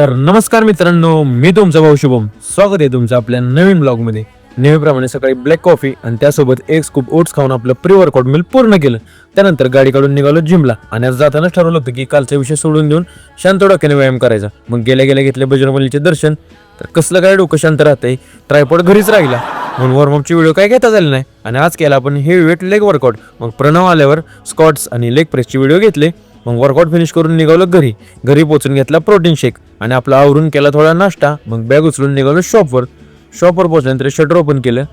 तर नमस्कार मित्रांनो, मी तुमचा भाऊ शुभम. स्वागत आहे तुमचं आपल्या नवीन ब्लॉगमध्ये. नेहमीप्रमाणे सकाळी ब्लॅक कॉफी आणि त्यासोबत एक स्कूप ओट्स खाऊन आपलं प्री वर्कआउट मील पूर्ण केलं. त्यानंतर गाडी काढून निघालो जिमला आणि आज जातानाच ठरवलं होतं की कालचा विषय सोडून देऊन शांत डोक्याने व्यायाम करायचा. मग गेल्या गेल्या घेतले बजरंगबलीचे दर्शन. तर कसलं काय डोकं शांत राहतंय, ट्रायपॉड घरीच राहिला म्हणून वॉर्मअपची व्हिडिओ काय घेता झाली नाही. आणि आज केला आपण हेवी वेट लेग वर्कआउट. मग प्रणव आल्यावर स्क्वॉट्स आणि लेग प्रेसचे व्हिडिओ घेतले. मग वर्कआउट फिनिश करून निघालो घरी पोहोचून घेतला प्रोटीन शेक आणि आपला आवरून केला थोडा नाश्ता. मग बॅग उचलून निघालो शॉपवर पोहोचल्यानंतर शटर ओपन केलं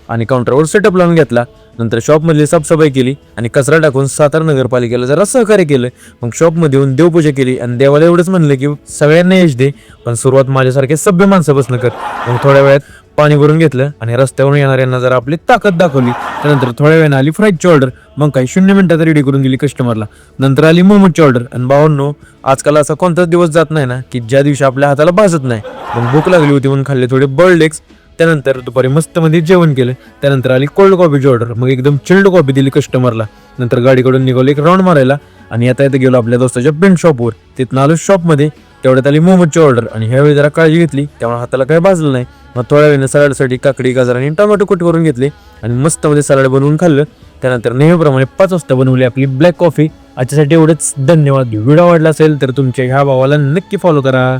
आणि काउंटरवर सेटअप लावून घेतला. नंतर शॉपमधली साफसफाई केली आणि कचरा टाकून सातारा नगरपालिकेला जरा सहकार्य केलं. मग शॉपमध्ये येऊन देवपूजा केली आणि देवाला एवढंच म्हणलं की सगळ्यांना यश दे, पण सुरुवात माझ्यासारखे सभ्य माणसापासून कर. मग थोड्या वेळात पाणी भरून घेतलं आणि रस्त्यावरून येणाऱ्यांना जरा आपली ताकद दाखवली. त्यानंतर थोड्या वेळाने आली फ्राईजची ऑर्डर. मग काही 0 मिनिटात रेडी करून दिली कस्टमरला. नंतर आली मोमोजची ऑर्डर. आणि भावांनो, आजकाल असा कोणताच दिवस जात नाही ना की ज्या दिवशी आपल्या हाताला भाजत नाही. मग भूक लागली होती म्हणून खाल्ले थोडे बॉइल्ड एग्स. त्यानंतर दुपारी मस्त मध्ये जेवण केलं. त्यानंतर आली कोल्ड कॉफीची ऑर्डर. मग एकदम चिल्ड कॉफी दिली कस्टमरला. नंतर गाडीकडून निघालो एक राऊंड मारायला आणि येता गेलो आपल्या दोस्ताच्या पेंट शॉपवर. तिथून आलो शॉपमध्ये. तेवढ्यात आली मोमोजची ऑर्डर आणि ह्यावेळी जरा काळजी घेतली, त्यामुळे हाताला काही भाजलं नाही. मग थोड्या वेळाने सलाडसाठी काकडी, गाजर आणि टोमॅटो कट करून घेतले आणि मस्त मध्ये सलाड बनवून खाल्लं. त्यानंतर नेहमीप्रमाणे 5 वाजता बनवली आपली ब्लॅक कॉफी. आजच्यासाठी एवढंच. धन्यवाद. व्हिडिओ आवडला असेल तर तुमच्या ह्या भावाला नक्की फॉलो करा.